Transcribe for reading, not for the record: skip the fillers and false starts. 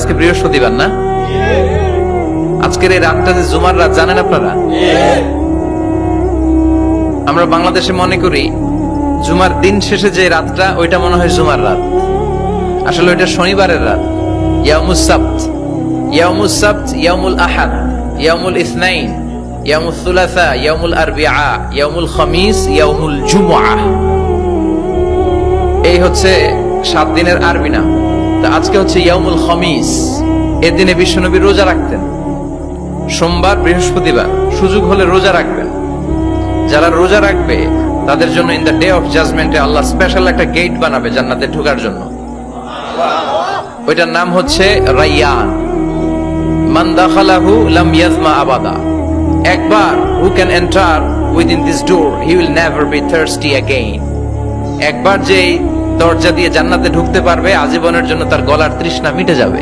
আজকে বৃহস্পতিবার না? আজকের এই রাতটা যে জুমার রাত জানেন আপনারা? আমরা বাংলাদেশে মনে করি জুমার দিন শেষে যে রাতটা ওইটা মনে হয় জুমার রাত, আসলে ওইটা শনিবারের রাত। ইয়াউমুস সাবত, ইয়াউমুস সাবত, ইয়াউমুল আহাদ, ইয়াউমুল ইসনাইন, ইয়াউমুল সুলাসা, ইয়াউমুল আরবিআ, ইয়াউমুল খামিস, ইয়াউমুল জুমআ। এই হচ্ছে 7 দিনের আরবি নাম। তা আজকে হচ্ছে ইয়াউমুল খামিস। এর দিনে বিশ্বনবী রোজা রাখতেন। সোমবার, বৃহস্পতিবার সুযোগ হলে রোজা রাখবেন। যারা রোজা রাখবে তাদের জন্য ইন দ্য ডে অফ জাজমেন্টে আল্লাহ স্পেশাল একটা গেট বানাবে জান্নাতে ঢোকার জন্য। ওইটার নাম হচ্ছে রাইয়ান। মান দাখালাহু লাম ইয়াজমা আবাদা। একবার who can enter within this door he will never be thirsty again. একবার যে দরজা দিয়ে জান্নাতে ঢুকতে পারবে আজীবনের জন্য তার গলার তৃষ্ণা মিটে যাবে।